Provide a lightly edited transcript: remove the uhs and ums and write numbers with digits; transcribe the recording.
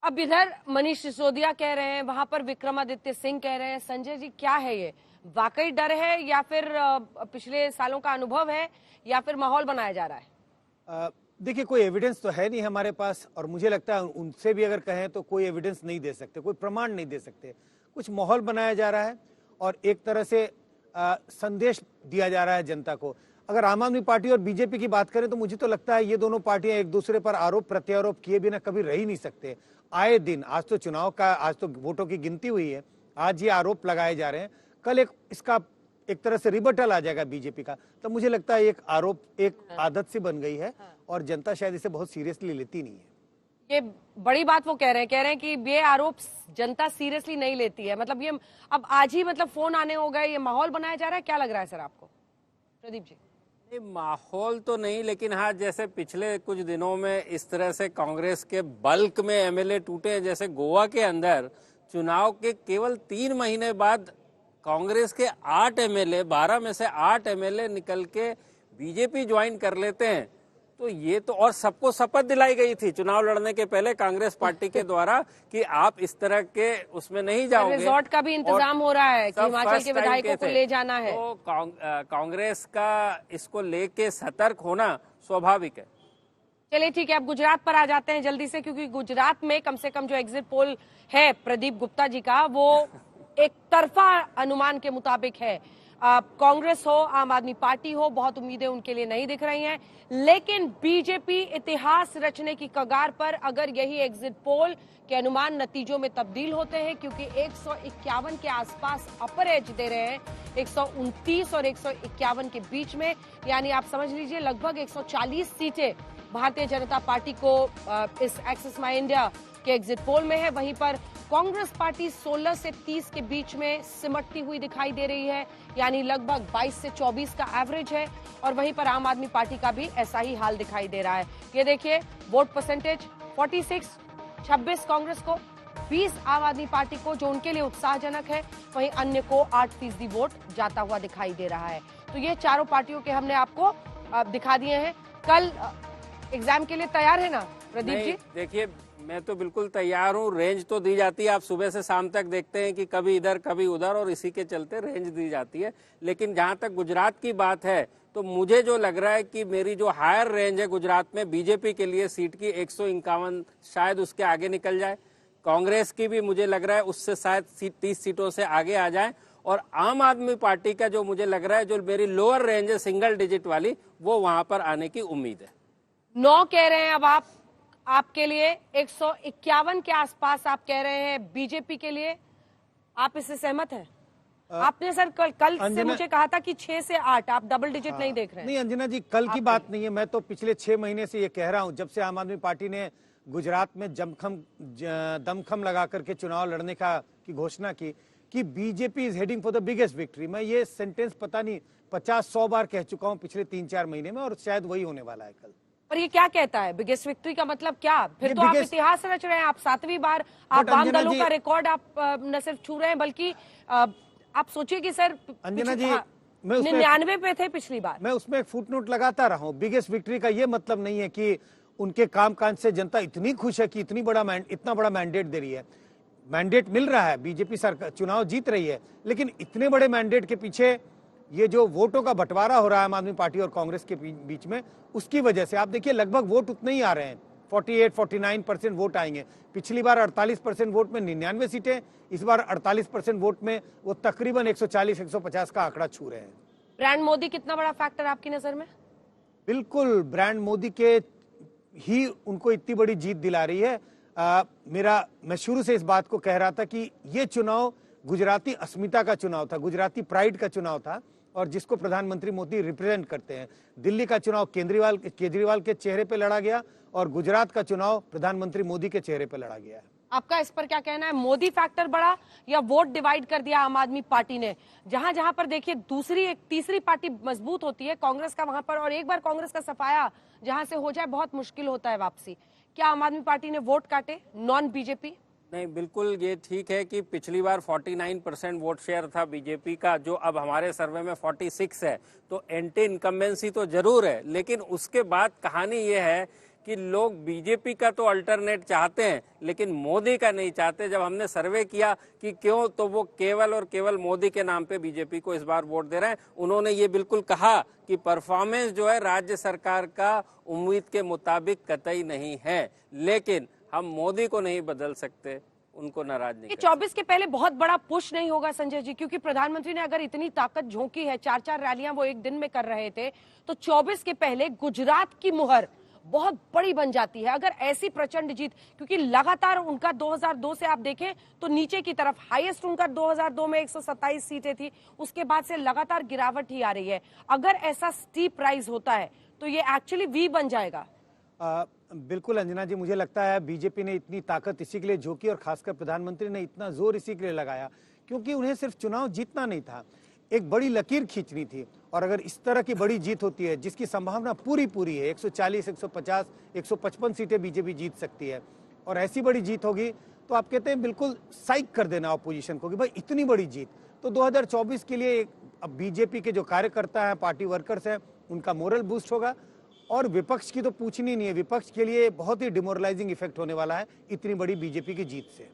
अब इधर मनीष सिसोदिया कह रहे हैं, वहां पर विक्रमादित्य सिंह कह रहे हैं। संजय जी, क्या है ये? वाकई डर है या फिर पिछले सालों का अनुभव है या फिर माहौल बनाया जा रहा है? देखिए, कोई एविडेंस तो है नहीं हमारे पास, और मुझे लगता है उनसे भी अगर कहें तो कोई एविडेंस नहीं दे सकते, कोई प्रमाण नहीं दे सकते। कुछ माहौल बनाया जा रहा है और एक तरह से संदेश दिया जा रहा है जनता को। अगर आम आदमी पार्टी और बीजेपी की बात करें तो मुझे तो लगता है ये दोनों पार्टियां एक दूसरे पर आरोप प्रत्यारोप किए बिना कभी रह ही नहीं सकते। आए दिन, आज तो चुनाव का, आज तो वोटों की गिनती हुई है, आज ये आरोप लगाए जा रहे हैं, कल इसका एक तरह से रिबटल आ जाएगा बीजेपी का। तो मुझे लगता है एक आरोप एक आदत सी बन गई है और जनता शायद इसे बहुत सीरियसली लेती नहीं है। ये बड़ी बात वो कह रहे हैं कि ये आरोप जनता सीरियसली नहीं लेती है। मतलब ये अब आज ही मतलब फोन आने हो गए, ये माहौल बनाया जा रहा है। क्या लग रहा है सर आपको? प्रदीप जी। नहीं, माहौल तो नहीं, लेकिन हाँ, जैसे पिछले कुछ दिनों में इस तरह से कांग्रेस के बल्क में एमएलए टूटे हैं। जैसे गोवा के अंदर चुनाव के केवल 3 महीने बाद कांग्रेस के 8 एमएलए, 12 में से 8 एमएलए निकल के बीजेपी ज्वाइन कर लेते हैं। तो ये तो, और सबको शपथ दिलाई गई थी चुनाव लड़ने के पहले कांग्रेस पार्टी के द्वारा कि आप इस तरह के उसमें नहीं जाओगे। रिजॉर्ट का भी इंतजाम हो रहा है कि हिमाचल के विधायकों को ले जाना है। तो कांग्रेस का इसको लेके सतर्क होना स्वाभाविक है। चलिए ठीक है, अब गुजरात पर आ जाते हैं जल्दी से, क्योंकि गुजरात में कम से कम जो एग्जिट पोल है प्रदीप गुप्ता जी का, वो एक तरफा अनुमान के मुताबिक है। कांग्रेस हो, आम आदमी पार्टी हो, बहुत उम्मीदें उनके लिए नहीं दिख रही हैं। लेकिन बीजेपी इतिहास रचने की कगार पर अगर यही एग्जिट पोल के अनुमान नतीजों में तब्दील होते हैं, क्योंकि 151 के आसपास अपर एज दे रहे हैं, 129 और 151 के बीच में, यानी आप समझ लीजिए लगभग 140 सीटें भारतीय जनता पार्टी को इस एक्सिस माई इंडिया के एग्जिट पोल में है। वहीं पर कांग्रेस पार्टी 16 से 30 के बीच में सिमटती हुई दिखाई दे रही है, यानी लगभग 22 से 24 का एवरेज है। और वहीं पर आम आदमी पार्टी का भी ऐसा ही हाल दिखाई दे रहा है। ये देखिए, वोट परसेंटेज 46, 26 कांग्रेस को, 20 आम आदमी पार्टी को, जो उनके लिए उत्साहजनक है। वहीं अन्य को 8% वोट जाता हुआ दिखाई दे रहा है। तो ये चारों पार्टियों के हमने आपको दिखा दिए हैं। कल एग्जाम के लिए तैयार है ना प्रदीप जी? देखिए, मैं तो बिल्कुल तैयार हूँ। रेंज तो दी जाती है, आप सुबह से शाम तक देखते हैं कि कभी इधर कभी उधर, और इसी के चलते रेंज दी जाती है। लेकिन जहाँ तक गुजरात की बात है, तो मुझे जो लग रहा है कि मेरी जो हायर रेंज है गुजरात में बीजेपी के लिए सीट की 151, शायद उसके आगे निकल जाए। कांग्रेस की भी मुझे लग रहा है उससे शायद 30 सीटों से आगे आ जाए। और आम आदमी पार्टी का जो मुझे लग रहा है, जो मेरी लोअर रेंज है सिंगल डिजिट वाली, वो वहां पर आने की उम्मीद है। 9 कह रहे हैं अब आप, आपके लिए 151 के आसपास आप कह रहे हैं बीजेपी के लिए। आप इससे सहमत हैं? आपने सर कल से मुझे कहा था कि 6 से 8, आप डबल डिजिट नहीं देख रहे हैं। नहीं अंजना जी, कल की बात नहीं है, मैं तो पिछले 6 महीने से ये कह रहा हूं, जब से आम आदमी पार्टी ने गुजरात में दमखम लगा करके चुनाव लड़ने की घोषणा की कि BJP is heading for the biggest victory. मैं ये सेंटेंस पता नहीं 50-100 बार कह चुका हूं पिछले 3-4 महीने में, और शायद वही होने वाला है कल। पर ये क्या कहता है बिगेस्ट विक्ट्री का मतलब क्या? फिर तो आप इतिहास रच रहे हैं। आप 7वीं बार, आप वाम दलों का रिकॉर्ड आप न सिर्फ छू रहे हैं, बल्कि आप सोचिए कि सर अंजना जी, मैं 99 पे थे पिछली बार। मैं उसमें एक फुटनोट लगाता रहा हूं। बिगेस्ट विक्ट्री का ये मतलब नहीं है कि उनके कामकाज से जनता इतनी खुश है कि इतना बड़ा मैंडेट दे रही है। मैंडेट मिल रहा है, बीजेपी सरकार चुनाव जीत रही है, लेकिन इतने बड़े मैंडेट के पीछे ये जो वोटों का बंटवारा हो रहा है आम आदमी पार्टी और कांग्रेस के बीच में, उसकी वजह से आप देखिए लगभग वोट उतने ही आ रहे हैं। 48-49% वोट आएंगे। पिछली बार 48% वोट में 99 सीटें, इस बार 48% वोट में वो तकरीबन 140-150 का आंकड़ा छू रहे हैं। ब्रांड मोदी कितना बड़ा फैक्टर आपकी नजर में? बिल्कुल, ब्रांड मोदी के ही उनको इतनी बड़ी जीत दिला रही है। मैं शुरू से इस बात को कह रहा था कि ये चुनाव गुजराती अस्मिता का चुनाव था, गुजराती प्राइड का चुनाव था, और जिसको प्रधानमंत्री मोदी रिप्रेजेंट करते हैं। दिल्ली का चुनाव केजरीवाल के चेहरे पे लड़ा गया, और गुजरात का चुनाव प्रधानमंत्री मोदी के चेहरे पे लड़ा गया है। आपका इस पर क्या कहना है? मोदी फैक्टर बड़ा या वोट डिवाइड कर दिया आम आदमी पार्टी ने? जहां जहां पर देखिए तीसरी पार्टी मजबूत होती है कांग्रेस का, वहां पर, और एक बार कांग्रेस का सफाया जहां से हो जाए बहुत मुश्किल होता है वापसी। क्या आम आदमी पार्टी ने वोट काटे नॉन बीजेपी? नहीं, बिल्कुल ये ठीक है कि पिछली बार 49% वोट शेयर था बीजेपी का, जो अब हमारे सर्वे में 46 है। तो एंटी इनकम्बेंसी तो जरूर है, लेकिन उसके बाद कहानी ये है कि लोग बीजेपी का तो अल्टरनेट चाहते हैं लेकिन मोदी का नहीं चाहते। जब हमने सर्वे किया कि क्यों, तो वो केवल और केवल मोदी के नाम पे बीजेपी को इस बार वोट दे रहे हैं। उन्होंने ये बिल्कुल कहा कि परफॉर्मेंस जो है राज्य सरकार का उम्मीद के मुताबिक कतई नहीं है, लेकिन हम मोदी को नहीं बदल सकते, उनको नाराज नहीं कर सकते। 24 के पहले बहुत बड़ा पुश नहीं होगा संजय जी, क्योंकि प्रधानमंत्री ने अगर इतनी ताकत झोंकी है, 4-4 रैलियां वो एक दिन में कर रहे थे, तो 24 के पहले गुजरात की मुहर बहुत बड़ी बन जाती है। अगर ऐसी प्रचंड जीत, क्योंकि लगातार उनका 2002 से आप देखें तो नीचे की तरफ हाईएस्ट उनका 2002 में 127 सीटें थी, उसके बाद से लगातार गिरावट ही आ रही है। अगर ऐसा स्टीप राइज होता है तो ये एक्चुअली वी बन जाएगा। बिल्कुल अंजना जी, मुझे लगता है बीजेपी ने इतनी ताकत इसी के लिए झोंकी और खासकर प्रधानमंत्री ने इतना जोर इसी के लिए लगाया क्योंकि उन्हें सिर्फ चुनाव जीतना नहीं था, एक बड़ी लकीर खींचनी थी। और अगर इस तरह की बड़ी जीत होती है जिसकी संभावना पूरी है, 140, 150, 155 सीटें बीजेपी जीत सकती है, और ऐसी बड़ी जीत होगी तो आप कहते हैं बिल्कुल साइक कर देना ऑपोजिशन को कि भाई इतनी बड़ी जीत। तो 2024 के लिए अब बीजेपी के जो कार्यकर्ता हैं, पार्टी वर्कर्स हैं, उनका मोरल बूस्ट होगा। और विपक्ष की तो पूछनी नहीं है, विपक्ष के लिए बहुत ही डिमोरलाइजिंग इफेक्ट होने वाला है इतनी बड़ी बीजेपी की जीत से।